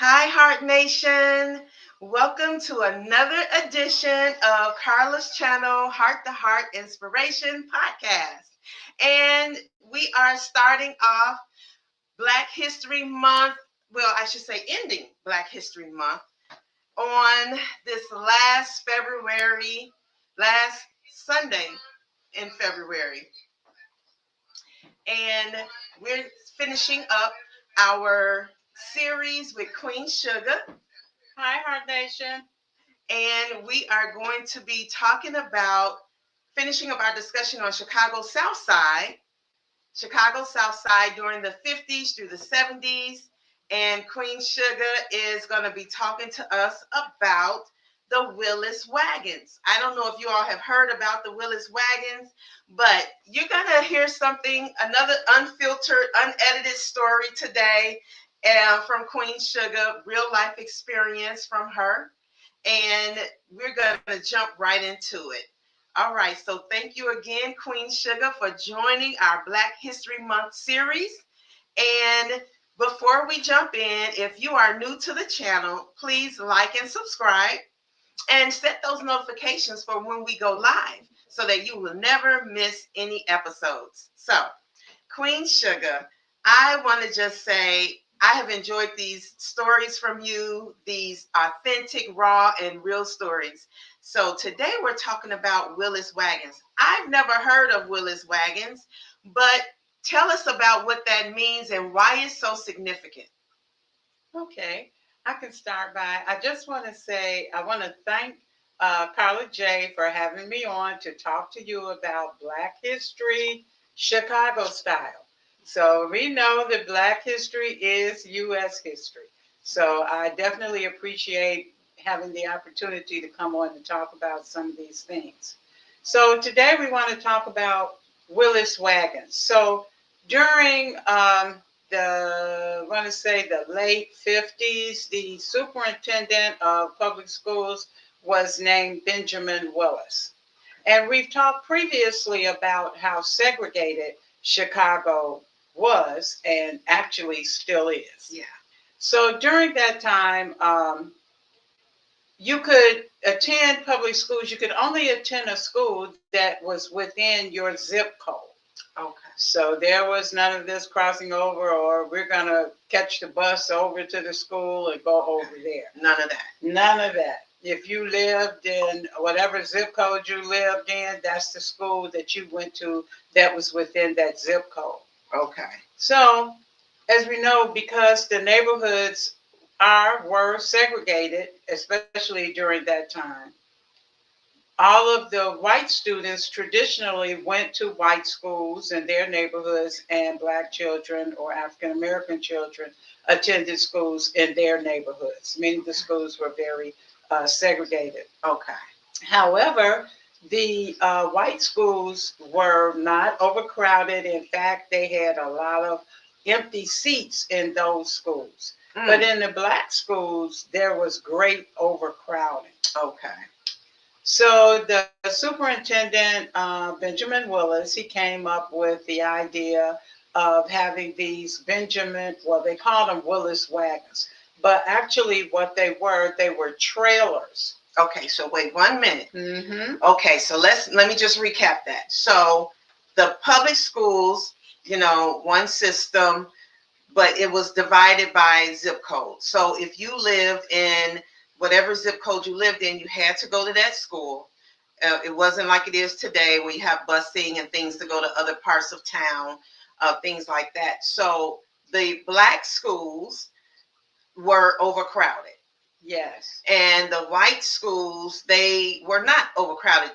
Hi, Heart Nation. Welcome to another edition of Carla's channel, Heart to Heart Inspiration Podcast. And we are starting off Black History Month. Well, I should say ending Black History Month on this last Sunday in February. And we're finishing up our series with Queen Suga. Hi, Heart Nation. And we are going to be talking about finishing up our discussion on Chicago South Side during the 50s through the 70s. And Queen Suga is going to be talking to us about the Willis Wagons. I don't know if you all have heard about the Willis Wagons, but you're going to hear another unfiltered, unedited story today from Queen Suga, real life experience from her. And we're going to jump right into it. All right, so thank you again, Queen Suga, for joining our Black History Month series. And before we jump in, if you are new to the channel, please like and subscribe and set those notifications for when we go live so that you will never miss any episodes. So, Queen Suga, I want to just say I have enjoyed these stories from you, these authentic, raw, and real stories. So today we're talking about Willis Wagons. I've never heard of Willis Wagons, but tell us about what that means and why it's so significant. Okay, I can start by, I just want to say, I want to thank Carla J for having me on to talk to you about Black history, Chicago style. So we know that Black history is U.S. history. So I definitely appreciate having the opportunity to come on and talk about some of these things. So today we want to talk about Willis Wagons. So during I want to say the late 50s, the superintendent of public schools was named Benjamin Willis. And we've talked previously about how segregated Chicago was and actually still is. Yeah. So during that time, you could attend public schools. You could only attend a school that was within your zip code. Okay. So there was none of this crossing over, or we're going to catch the bus over to the school and go over there. None of that. None of that. If you lived in whatever zip code you lived in, that's the school that you went to that was within that zip code. Okay. So, as we know, because the neighborhoods were segregated, especially during that time, all of the white students traditionally went to white schools in their neighborhoods, and Black children or African American children attended schools in their neighborhoods, meaning the schools were very segregated. Okay. However, the white schools were not overcrowded. In fact, they had a lot of empty seats in those schools. But in the Black schools, there was great overcrowding. Okay. So the superintendent, Benjamin Willis, he came up with the idea of having these they called them Willis Wagons. But actually what they were trailers. Okay, so wait 1 minute. Mm-hmm. Okay, so let me just recap that. So the public schools, one system, but it was divided by zip code. So if you lived in whatever zip code you lived in, you had to go to that school. It wasn't like it is today where you have busing and things to go to other parts of town, things like that. So the Black schools were overcrowded. Yes. And the white schools, they were not overcrowded.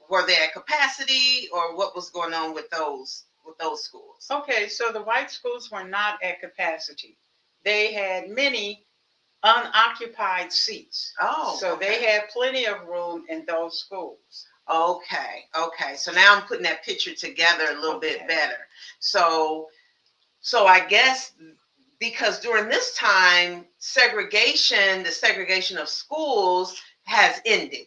Were they at capacity, or what was going on with those schools? Okay, so the white schools were not at capacity. They had many unoccupied seats. Oh, so okay. They had plenty of room in those schools. Okay. So now I'm putting that picture together a little bit better. So I guess because during this time, the segregation of schools has ended.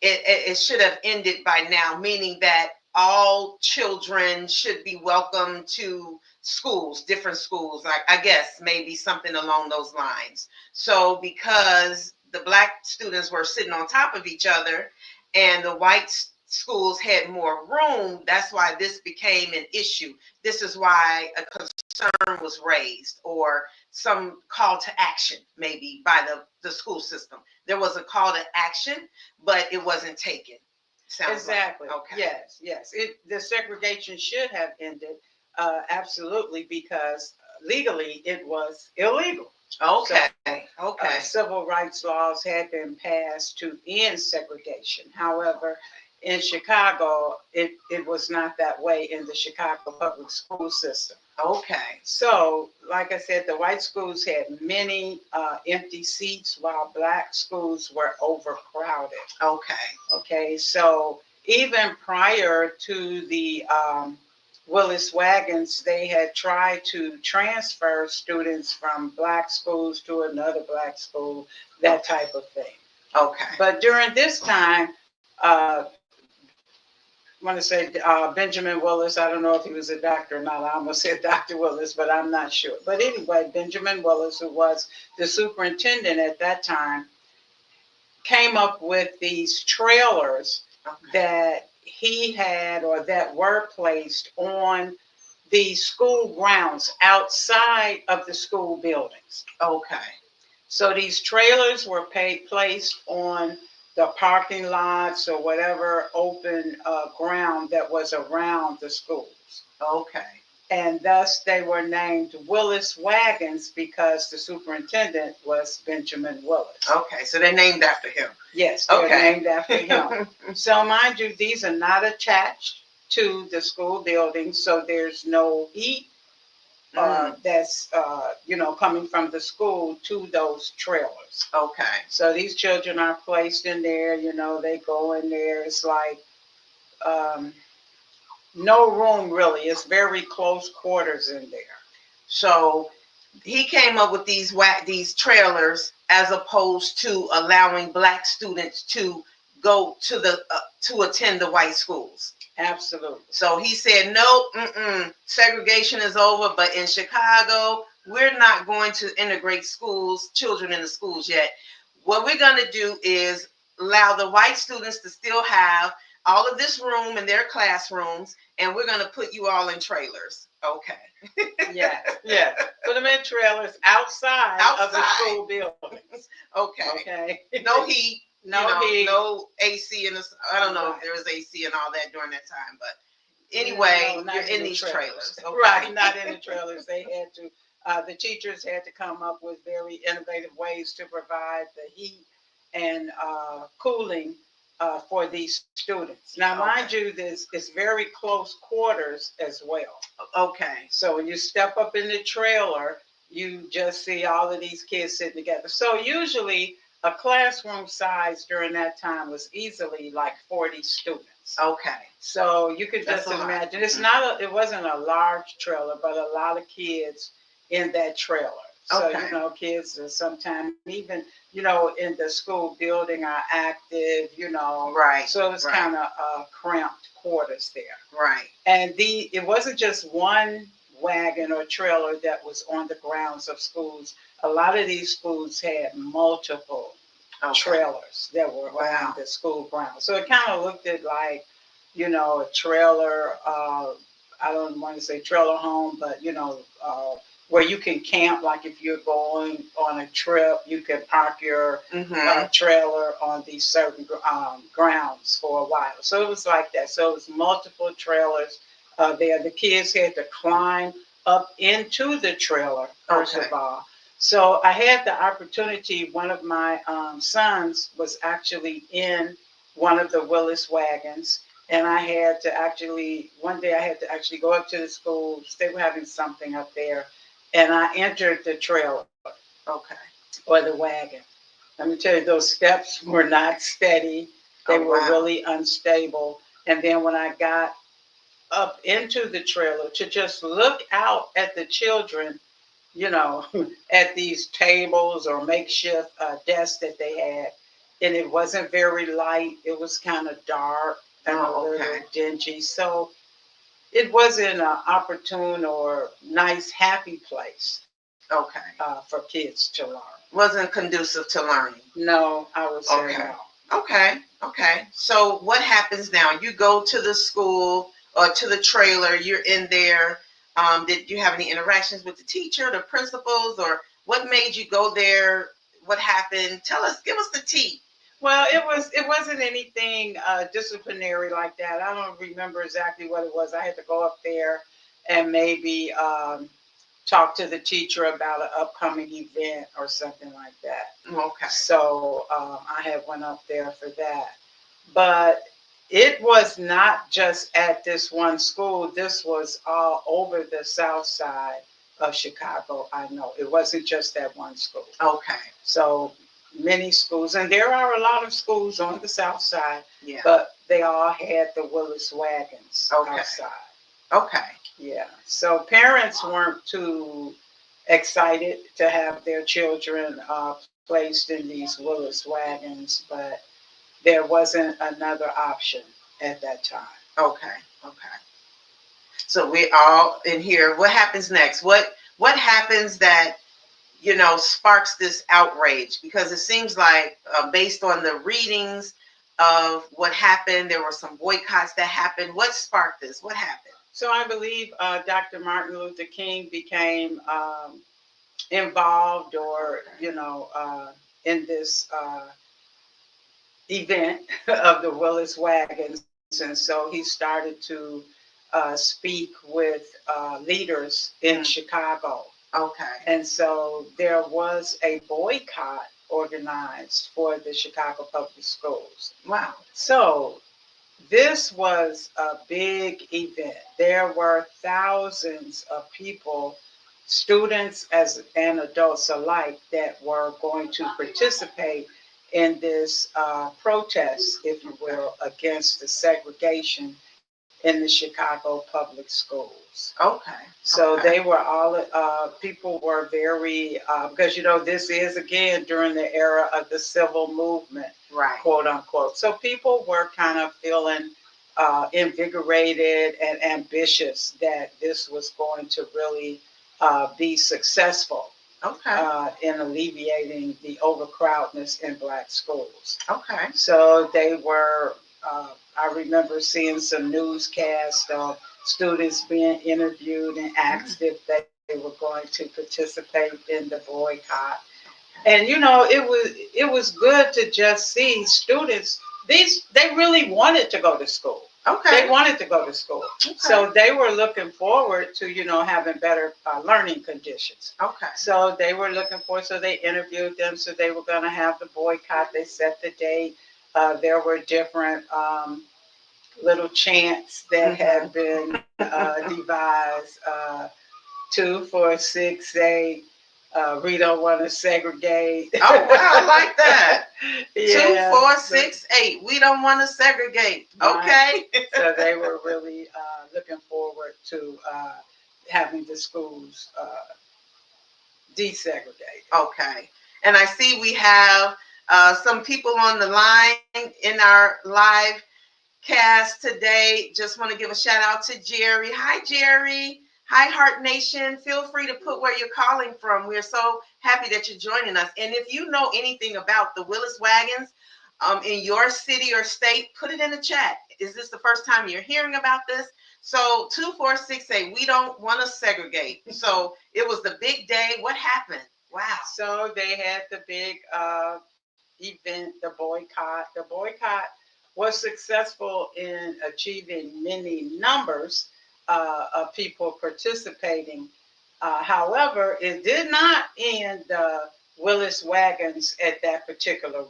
It should have ended by now, meaning that all children should be welcome to schools, different schools. I guess maybe something along those lines. So because the black students were sitting on top of each other, and the white schools had more room, that's why this became an issue. This is why a concern was raised, or some call to action, maybe by the school system. There was a call to action, but it wasn't taken. Sounds Exactly. like. Okay. Yes, yes. The segregation should have ended, absolutely, because legally it was illegal. Okay. So, Okay. civil rights laws had been passed to end segregation. However, in Chicago, it was not that way in the Chicago public school system. Okay. So, like I said, the white schools had many empty seats while black schools were overcrowded. Okay. Okay, so even prior to the Willis Wagons, they had tried to transfer students from black schools to another black school, that type of thing. Okay. But during this time, I want to say Benjamin Willis. I don't know if he was a doctor or not. I almost said Dr. Willis, but I'm not sure. But anyway, Benjamin Willis, who was the superintendent at that time, came up with these trailers that he had, or that were placed on the school grounds outside of the school buildings. Okay. So these trailers were placed on the parking lots or whatever open ground that was around the schools. Okay. And thus they were named Willis Wagons because the superintendent was Benjamin Willis. Okay, so they're named after him. Yes, they're named after him. So mind you, these are not attached to the school building, so there's no heat that's coming from the school to those trailers. Okay. So these children are placed in there. They go in there. It's like no room really. It's very close quarters in there. So he came up with these trailers as opposed to allowing black students to go to attend the white schools. Absolutely. So he said, no, segregation is over. But in Chicago, we're not going to integrate children in the schools yet. What we're going to do is allow the white students to still have all of this room in their classrooms, and we're going to put you all in trailers. Okay. Yeah. Put them in trailers outside of the school buildings. Okay. No heat. Heat. No AC in the. I don't know if there was AC and all that during that time, but anyway, you're in these trailers. Okay. Right, not in the trailers. They had to. The teachers had to come up with very innovative ways to provide the heat and cooling for these students. Now, mind you, this is very close quarters as well. Okay. So when you step up in the trailer, you just see all of these kids sitting together. So usually a classroom size during that time was easily like 40 students. Okay. So you could just imagine. It wasn't a large trailer, but a lot of kids in that trailer. Okay. So, kids are sometimes even, in the school building are active, Right. So it was kind of cramped quarters there. Right. And it wasn't just one wagon or trailer that was on the grounds of schools. A lot of these schools had multiple trailers that were on the school grounds. So it kind of looked at like, a trailer, I don't want to say trailer home, but, where you can camp, like if you're going on a trip, you can park your trailer on these certain grounds for a while. So it was like that. So it was multiple trailers there. The kids had to climb up into the trailer, first of all. So I had the opportunity, one of my sons was actually in one of the Willis Wagons. And I had to one day I had to actually go up to the schools. They were having something up there. And I entered the trailer. Okay. Or the wagon. Let me tell you, those steps were not steady. They were really unstable. And then when I got up into the trailer to just look out at the children, at these tables or makeshift desks that they had, and it wasn't very light. It was kind of dark and a little dingy. So it wasn't an opportune or nice, happy place Okay. for kids to learn. Wasn't conducive to learning. No, I would say Okay. no. Okay. Okay. So what happens now? You go to the school or to the trailer. You're in there. Did you have any interactions with the teacher, the principals, or what made you go there? What happened? Tell us. Give us the tea. Well, it wasn't anything disciplinary like that. I don't remember exactly what it was. I had to go up there and maybe talk to the teacher about an upcoming event or something like that. Okay. So I had went up there for that. But it was not just at this one school. This was all over the south side of Chicago. I know it wasn't just that one school. Okay. So many schools, and there are a lot of schools on the south side, Yeah. but they all had the Willis Wagons outside. Okay. Yeah. So parents weren't too excited to have their children placed in these Willis Wagons, but there wasn't another option at that time. Okay. Okay. So we all in here. What happens next? What happens that sparks this outrage? Because it seems like, based on the readings of what happened, there were some boycotts that happened. What sparked this? What happened? So I believe Dr. Martin Luther King became involved, or in this event of the Willis Wagons, and so he started to speak with leaders in Chicago. Okay. And so there was a boycott organized for the Chicago Public Schools. Wow. So this was a big event. There were thousands of people, students and adults alike, that were going to participate in this protest, if you will, against the segregation in the Chicago public schools. Okay. So they were all, people were very, because this is again during the era of the civil movement, right, quote unquote. So people were kind of feeling invigorated and ambitious that this was going to really be successful. Okay. In alleviating the overcrowdedness in Black schools. Okay. So they were, I remember seeing some newscasts of students being interviewed and asked if they were going to participate in the boycott. And it was good to just see students. They really wanted to go to school. Okay. They wanted to go to school. Okay. So they were looking forward to, having better learning conditions. Okay. So they were looking forward, so they interviewed them. So they were going to have the boycott. They set the date. There were different little chants that had been devised. 2, 4, 6, 8. We don't want to segregate. Oh, wow, I like that. Yeah. 2, 4, 6, 8. We don't want to segregate. Okay. Right. So they were really looking forward to having the schools desegregated. Okay. And I see we have some people on the line in our live cast today. Just want to give a shout out to Jerry. Hi, Jerry. Hi, Heart Nation. Feel free to put where you're calling from. We're so happy that you're joining us. And if you know anything about the Willis Wagons in your city or state, put it in the chat. Is this the first time you're hearing about this? So 2468, we don't want to segregate. So it was the big day. What happened? Wow. So they had the big event, the boycott. The boycott was successful in achieving many numbers of people participating. However, it did not end the Willis Wagons at that particular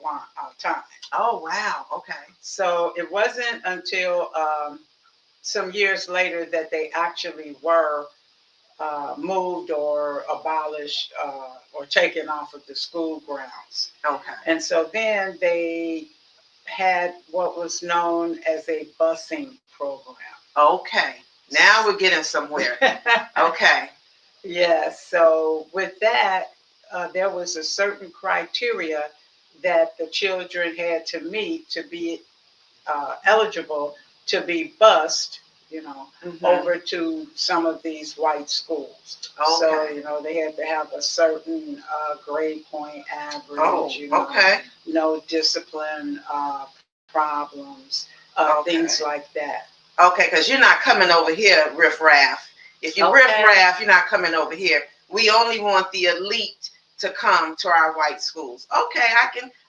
time. Oh, wow. Okay. So it wasn't until some years later that they actually were moved or abolished or taken off of the school grounds. Okay. And so then they had what was known as a busing program. Okay. Now we're getting somewhere. Okay. Yes. So with that, there was a certain criteria that the children had to meet to be eligible to be bused, over to some of these white schools. So, they had to have a certain grade point average, Okay. no discipline problems, things like that. Okay, because you're not coming over here, riffraff. If you riffraff, you're not coming over here. We only want the elite to come to our white schools. Okay,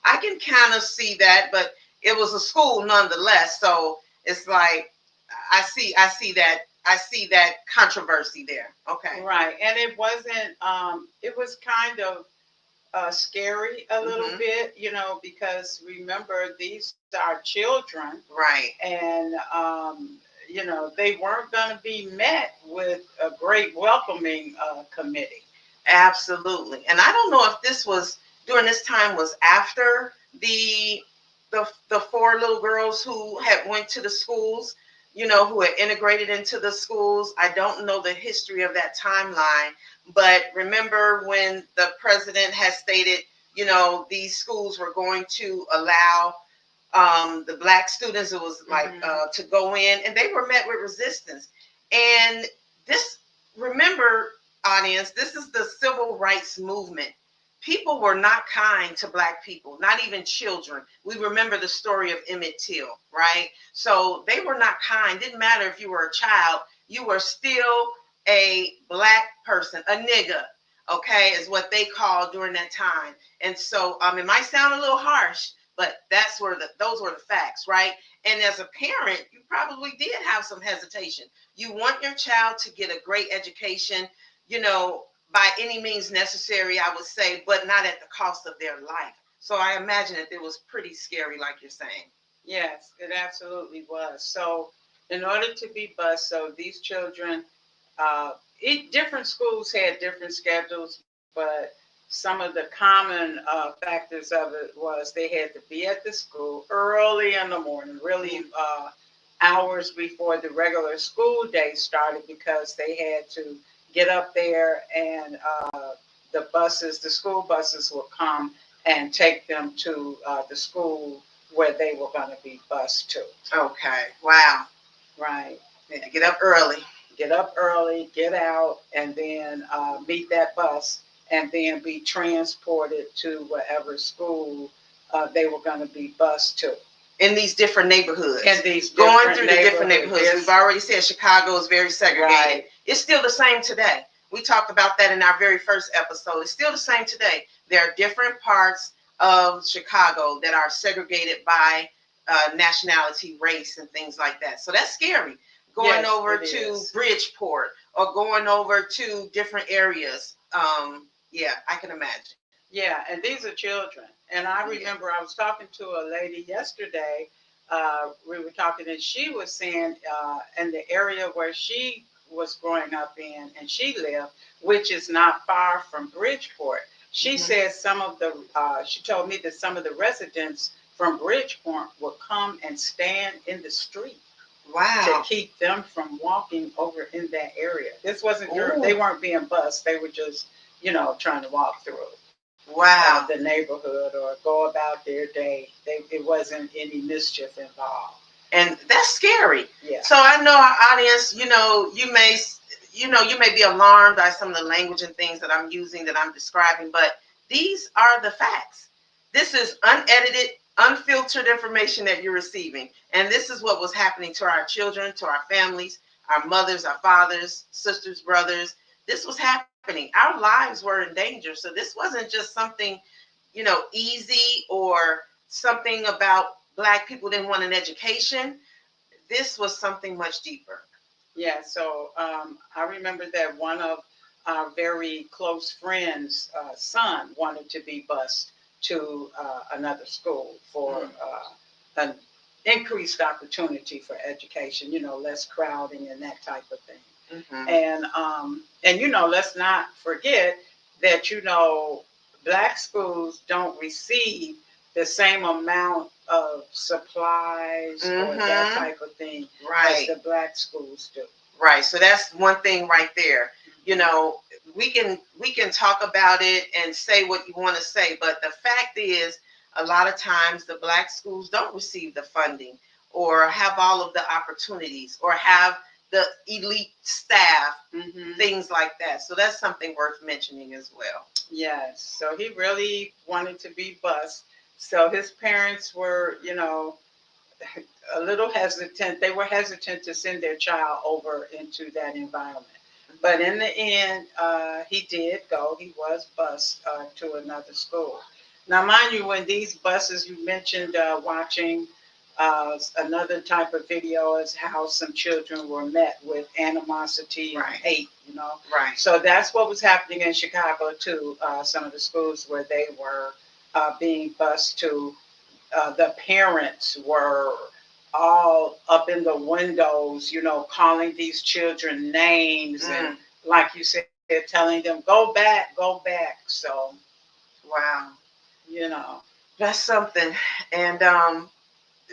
I can kind of see that, but it was a school nonetheless. So it's like I see that controversy there. Okay. Right, and it wasn't. It was kind of scary a little bit, because remember these are children, right? And they weren't going to be met with a great welcoming committee. Absolutely, and I don't know if this was during this time was after the four little girls who had went to the schools, who had integrated into the schools. I don't know the history of that timeline, but remember when the president has stated, these schools were going to allow the black students, it was like to go in, and they were met with resistance. And this, remember, audience, this is the civil rights movement. People were not kind to black people, not even children. We remember the story of Emmett Till, right? So they were not kind. Didn't matter if you were a child, you were still a black person, a nigga, okay, is what they called during that time. And so it might sound a little harsh, but those were the facts, right? And as a parent, you probably did have some hesitation. You want your child to get a great education, by any means necessary, I would say, but not at the cost of their life. So I imagine that it was pretty scary, like you're saying. Yes, it absolutely was. So in order to be bused, so these children, different schools had different schedules, but some of the common factors of it was they had to be at the school early in the morning, really hours before the regular school day started, because they had to get up there, and the school buses will come and take them to the school where they were going to be bused to. Okay. Wow. Right. Yeah, get up early. Get up early, get out, and then meet that bus, and then be transported to whatever school they were going to be bused to. In these different neighborhoods. Going through the different neighborhoods. We've already said Chicago is very segregated. Right. It's still the same today. We talked about that in our very first episode. It's still the same today. There are different parts of Chicago that are segregated by nationality, race, and things like that. So that's scary. Going over to Bridgeport or going over to different areas. Yeah, I can imagine. Yeah, and these are children. And I remember I was talking to a lady yesterday. We were talking, and she was saying in the area where she was growing up in, and she lived, which is not far from Bridgeport. She said she told me that some of the residents from Bridgeport would come and stand in the street. Wow. To keep them from walking over in that area. This wasn't they weren't being bused. They were just, trying to walk through. Wow. The neighborhood or go about their day. It wasn't any mischief involved. And that's scary. Yeah. So I know our audience, you may be alarmed by some of the language and things that I'm using, that I'm describing, but these are the facts. This is unedited, unfiltered information that you're receiving. And this is what was happening to our children, to our families, our mothers, our fathers, sisters, brothers. This was happening. Our lives were in danger. So this wasn't just something, easy, or something about Black people didn't want an education. This was something much deeper. Yeah. So I remember that one of our very close friends' son wanted to be bused to another school for an increased opportunity for education, less crowding and that type of thing. And let's not forget that, Black schools don't receive the same amount of supplies or that type of thing as the Black schools do. Right. So that's one thing right there. We can talk about it and say what you want to say, but the fact is, a lot of times the Black schools don't receive the funding or have all of the opportunities or have the elite staff, Mm-hmm. things like that. So that's something worth mentioning as well. Yes. So he really wanted to be bused. So his parents were, a little hesitant. They were hesitant to send their child over into that environment. But in the end, he did go. He was bused to another school. Now, mind you, when these buses, you mentioned watching another type of video is how some children were met with animosity and Right. hate. Right. So that's what was happening in Chicago too. Some of the schools where they were being bused to, the parents were all up in the windows, calling these children names and, like you said, telling them, go back, go back. So, Wow. you know, That's something. And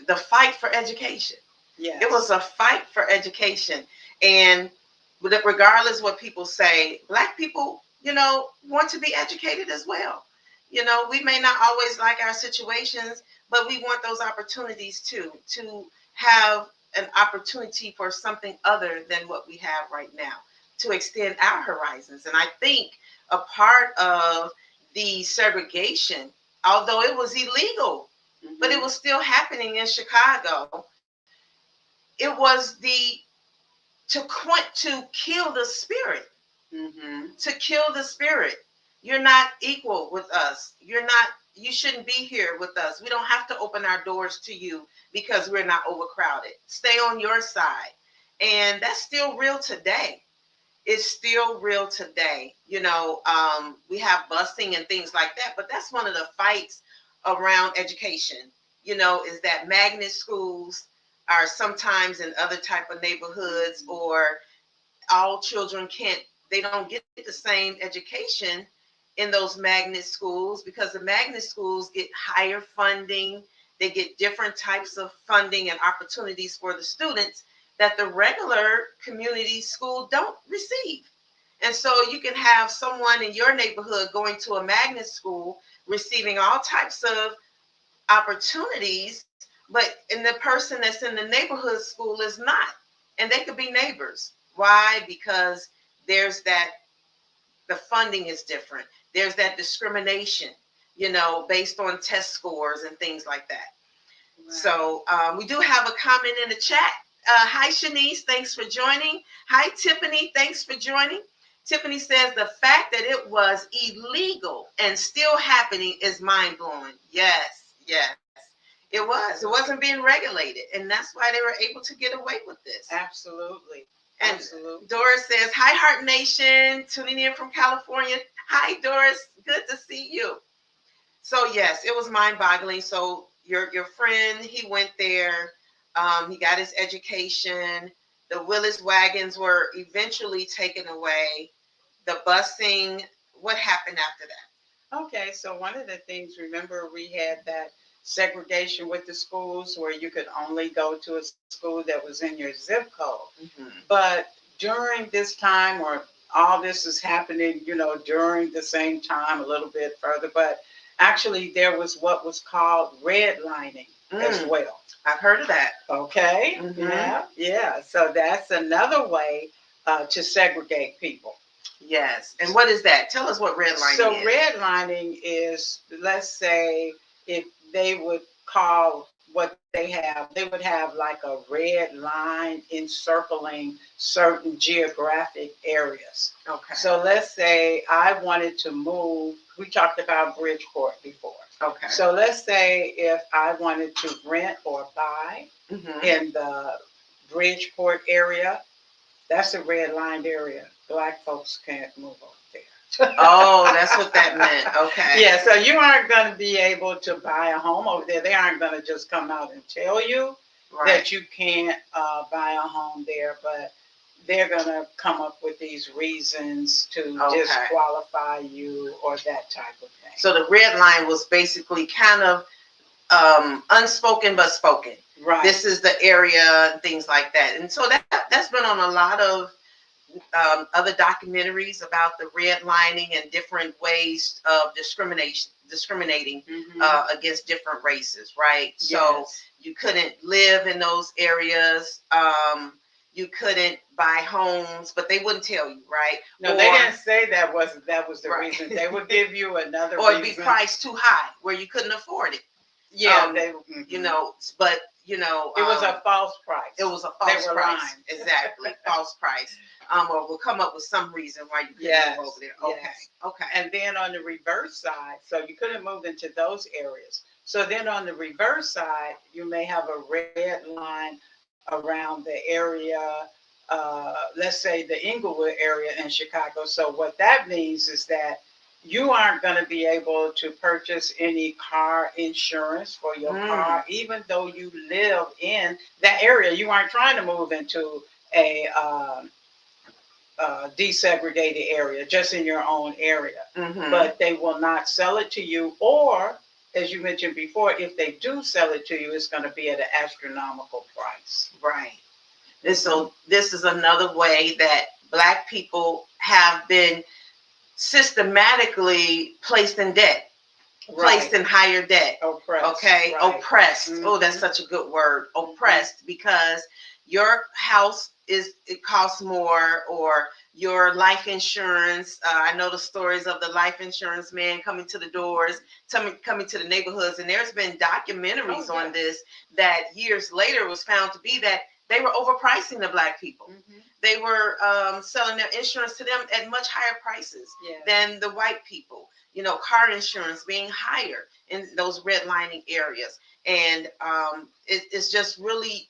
the fight for education. yes. It was a fight for education. And regardless what people say, Black people, want to be educated as well. We may not always like our situations, but we want those opportunities too, to have an opportunity for something other than what we have right now, to extend our horizons. And I think a part of the segregation, although it was illegal, but it was still happening in Chicago. It was to kill the spirit, to kill the spirit. You're not equal with us. You shouldn't be here with us. We don't have to open our doors to you because we're not overcrowded. Stay on your side. And that's still real today. It's still real today. We have busing and things like that, but that's one of the fights around education, is that magnet schools are sometimes in other type of neighborhoods, or all children they don't get the same education in those magnet schools, because the magnet schools get higher funding. They get different types of funding and opportunities for the students that the regular community school don't receive. And so you can have someone in your neighborhood going to a magnet school, receiving all types of opportunities, but the person that's in the neighborhood school is not. And they could be neighbors. Why? Because there's the funding is different. There's that discrimination, based on test scores and things like that. Right. So we do have a comment in the chat. Hi, Shanice. Thanks for joining. Hi, Tiffany. Thanks for joining. Tiffany says the fact that it was illegal and still happening is mind-blowing. Yes, yes. It was. It wasn't being regulated. And that's why they were able to get away with this. Absolutely. And absolutely. Doris says, hi, Heart Nation, tuning in from California. Hi, Doris. Good to see you. So, yes, it was mind-boggling. So your friend, he went there. He got his education. The Willis Wagons were eventually taken away. The busing, what happened after that? Okay, so one of the things, remember, we had that segregation with the schools where you could only go to a school that was in your zip code. But during this time, or all this is happening, during the same time, a little bit further, but actually there was what was called redlining as well. I've heard of that. Okay. Yeah. So that's another way to segregate people. Yes. And what is that? Tell us what redlining is. So redlining is, let's say, if they would call what they would have like a red line encircling certain geographic areas. Okay. So let's say I wanted to move, we talked about Bridgeport before. Okay. So let's say if I wanted to rent or buy in the Bridgeport area, that's a red-lined area. Black folks can't move over there. Oh, that's what that meant. Okay. Yeah, so you aren't going to be able to buy a home over there. They aren't going to just come out and tell you that you can't buy a home there, but they're going to come up with these reasons to disqualify you or that type of thing. So the red line was basically kind of unspoken but spoken. Right. This is the area and things like that. And so that's been on a lot of other documentaries about the redlining and different ways of discriminating against different races, right? Yes. So you couldn't live in those areas. you couldn't buy homes, but they wouldn't tell you, right? No, Or, they didn't say that was the right. reason. They would give you another Or it'd be reason. priced too high where you couldn't afford it. Yeah, you know, but you know, it was a false price. It was a false price. Lying. Exactly, false price. Or we'll come up with some reason why you couldn't move over there. Okay, yes. okay. And then on the reverse side, so you couldn't move into those areas. So then on the reverse side, you may have a red line around the area, let's say the Inglewood area in Chicago. So what that means is that you aren't going to be able to purchase any car insurance for your car, even though you live in that area. You aren't trying to move into a desegregated area, just in your own area. But they will not sell it to you, or as you mentioned before, if they do sell it to you, it's going to be at an astronomical price. Right. And so this is another way that Black people have been systematically placed in debt, placed in higher debt. Oppressed. Okay, oppressed. Oh, that's such a good word. Oppressed, because your house it costs more, or your life insurance. I know the stories of the life insurance man coming to the doors, coming to the neighborhoods, and there's been documentaries on this that years later was found to be that they were overpricing the Black people. They were selling their insurance to them at much higher prices than the white people. You know, car insurance being higher in those redlining areas. And it's just really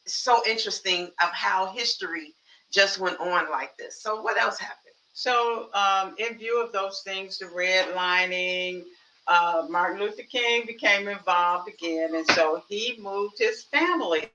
so interesting of how history just went on like this. So what else happened? So in view of those things, the redlining, Martin Luther King became involved again. And so he moved his family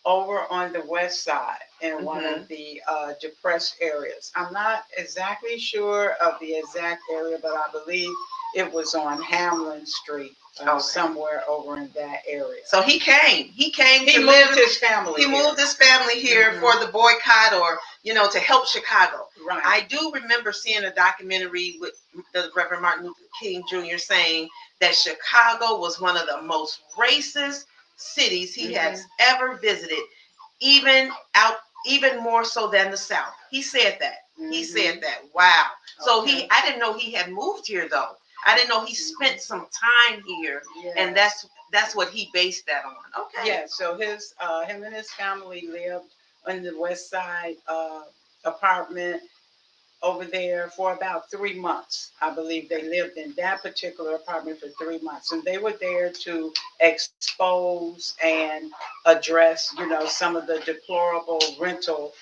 over on the west side in one of the depressed areas. I'm not exactly sure of the exact area, but I believe it was on Hamlin Street, somewhere over in that area. So he came. He moved his family. He moved his family here for the boycott, or to help Chicago. Right. I do remember seeing a documentary with the Reverend Martin Luther King Jr. saying that Chicago was one of the most racist cities he has ever visited, even more so than the South. He said that. He said that. Wow. So I didn't know he had moved here though. I didn't know he spent some time here, and that's what he based that on. Okay. Yeah. So him and his family lived on the west side apartment over there for about 3 months. I believe they lived in that particular apartment for 3 months, and they were there to expose and address, some of the deplorable rental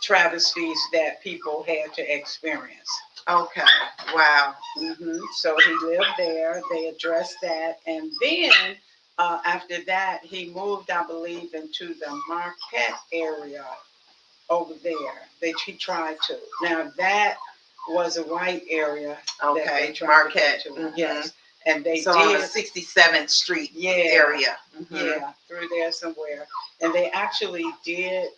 travesties that people had to experience. Okay. Wow. So he lived there. They addressed that, and then after that, he moved, I believe, into the Marquette area over there. He tried to. Now that was a white area. Okay. That they tried Marquette. to yes. And they did on the 67th Street area. Yeah, through there somewhere. And they actually did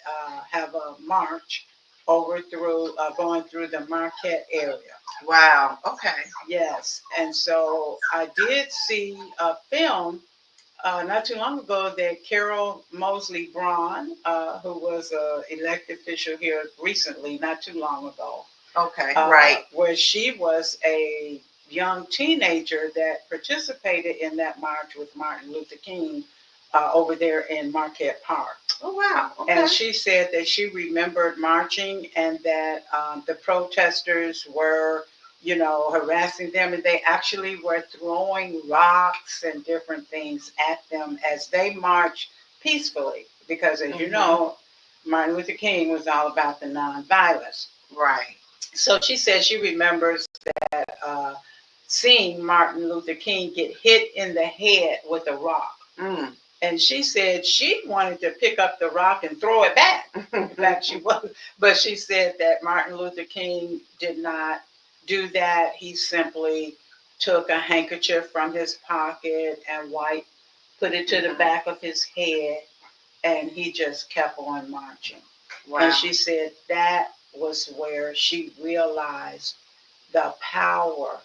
have a march over through going through the Marquette area. Wow. Okay. Yes. And so I did see a film not too long ago that Carol Mosley Braun, who was an elected official here recently, not too long ago. Okay. Right. Where she was a young teenager that participated in that march with Martin Luther King over there in Marquette Park. Oh, wow. Okay. And she said that she remembered marching, and that the protesters were, harassing them, and they actually were throwing rocks and different things at them as they marched peacefully, because as you know, Martin Luther King was all about the nonviolence. Right. So she said she remembers that seeing Martin Luther King get hit in the head with a rock. And she said she wanted to pick up the rock and throw it back. In fact, she was. But she said that Martin Luther King did not do that. He simply took a handkerchief from his pocket and put it to the back of his head, and he just kept on marching. Wow. And she said that was where she realized the power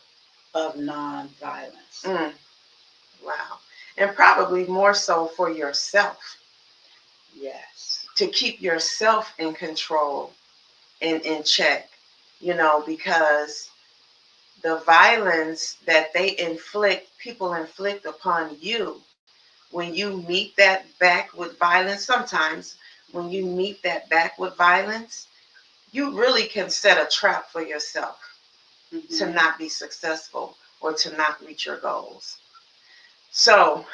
of nonviolence. Wow. And probably more so for yourself. Yes. to keep yourself in control and in check, because the violence that people inflict upon you, when you meet that back with violence, sometimes when you meet that back with violence, you really can set a trap for yourself to Mm-hmm. not be successful or to not reach your goals. So,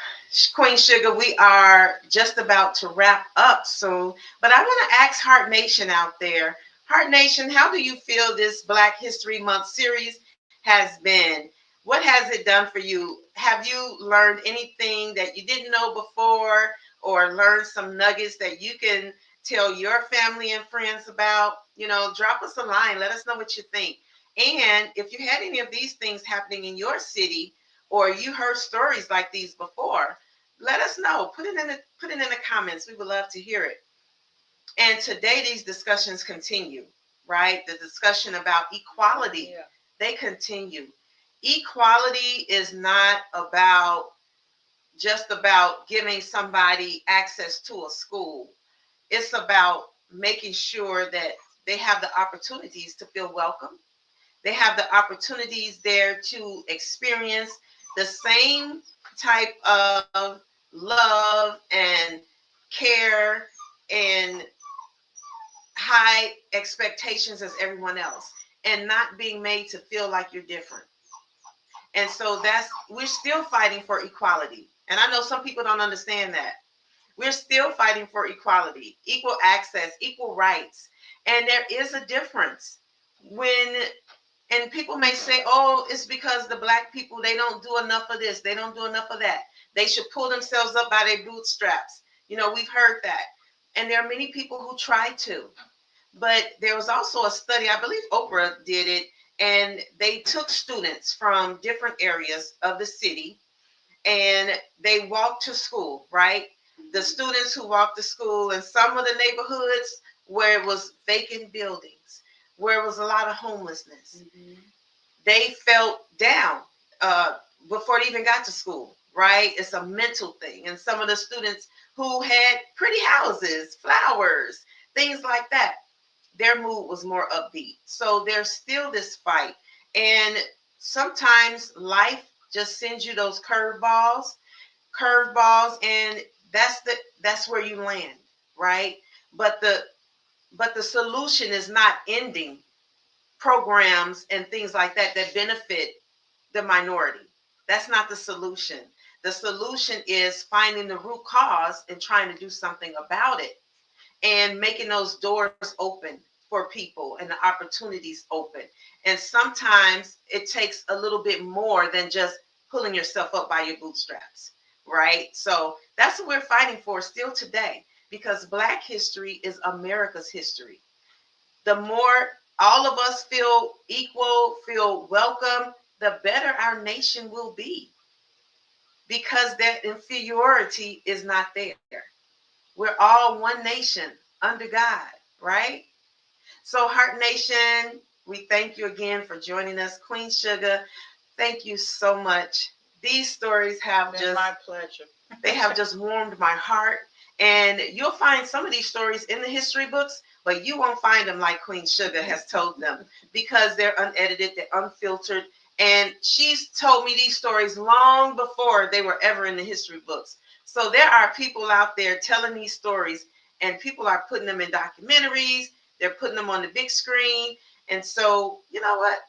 Queen Sugar, we are just about to wrap up soon, but I want to ask Heart Nation out there. Heart Nation, how do you feel this Black History Month series has been? What has it done for you? Have you learned anything that you didn't know before, or learned some nuggets that you can tell your family and friends about? Drop us a line. Let us know what you think. And if you had any of these things happening in your city, or you heard stories like these before, let us know. Put it in the comments. We would love to hear it. And today these discussions continue, right? The discussion about equality, Yeah. they continue. Equality is not about just about giving somebody access to a school. It's about making sure that they have the opportunities to feel welcome. They have the opportunities there to experience the same type of love and care and high expectations as everyone else, and not being made to feel like you're different. And so we're still fighting for equality. And I know some people don't understand that. We're still fighting for equality, equal access, equal rights. And there is a difference when, and people may say, oh, it's because the Black people, they don't do enough of this, they don't do enough of that, they should pull themselves up by their bootstraps. We've heard that. And there are many people who try to. But there was also a study, I believe Oprah did it, and they took students from different areas of the city and they walked to school, right? The students who walked to school in some of the neighborhoods where it was vacant buildings, where it was a lot of homelessness, Mm-hmm. they felt down uh, before they even got to school, right? It's a mental thing. And some of the students who had pretty houses, flowers, things like that, their mood was more upbeat. So there's still this fight. And sometimes life just sends you those curveballs, and that's where you land, right? But the solution is not ending programs and things like that that benefit the minority. That's not the solution. The solution is finding the root cause and trying to do something about it, and making those doors open for people and the opportunities open. And sometimes it takes a little bit more than just pulling yourself up by your bootstraps, right? So that's what we're fighting for still today, because Black history is America's history. The more all of us feel equal, feel welcome, the better our nation will be, because that inferiority is not there. We're all one nation under God, right? So, Heart Nation, we thank you again for joining us. Queen Sugar, thank you so much. These stories have Been just my pleasure. they have just warmed my heart. And you'll find some of these stories in the history books, but you won't find them like Queen Sugar has told them, because they're unedited, they're unfiltered. And she's told me these stories long before they were ever in the history books. So there are people out there telling these stories, and people are putting them in documentaries, they're putting them on the big screen. And so, you know what?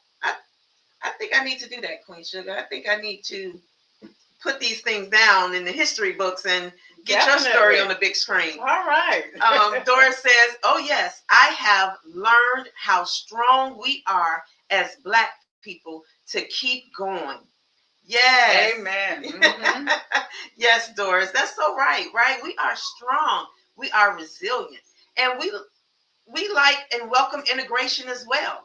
I think I need to do that, Queen Sugar. I think I need to put these things down in the history books and get your story on the big screen. All right. Doris says, oh, yes, I have learned how strong we are as Black people to keep going. Yes. Amen. Mm-hmm. Yes, Doris, that's so right, right? We are strong. We are resilient. And we like and welcome integration as well.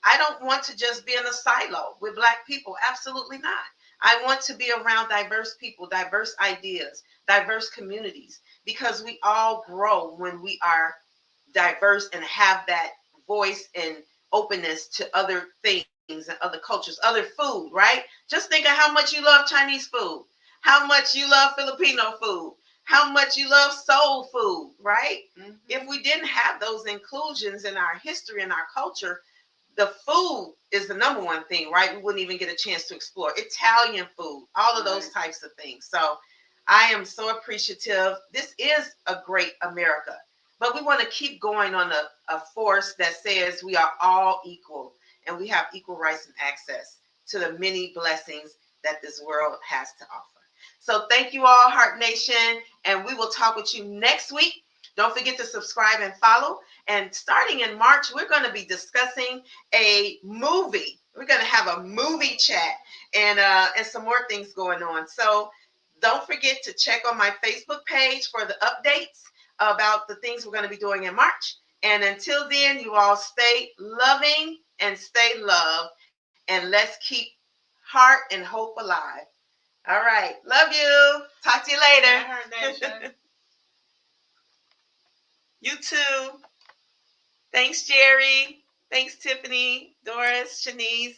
I don't want to just be in a silo with Black people. Absolutely not. I want to be around diverse people, diverse ideas, diverse communities, because we all grow when we are diverse and have that voice and openness to other things and other cultures, other food, right? Just think of how much you love Chinese food, how much you love Filipino food. how much you love soul food, right? Mm-hmm. If we didn't have those inclusions in our history and our culture, the food is the number one thing, right? We wouldn't even get a chance to explore Italian food, all of those Right. types of things. So I am so appreciative. This is a great America, but we want to keep going on a force that says we are all equal and we have equal rights and access to the many blessings that this world has to offer. So thank you all, Heart Nation, and we will talk with you next week. Don't forget to subscribe and follow. And starting in March, we're going to be discussing a movie. We're going to have a movie chat and some more things going on. So don't forget to check on my Facebook page for the updates about the things we're going to be doing in March. And until then, you all stay loving and stay loved. And let's keep heart and hope alive. All right. Love you. Talk to you later. Bye, Heart Nation. You too. Thanks, Jerry. Thanks, Tiffany, Doris, Shanice.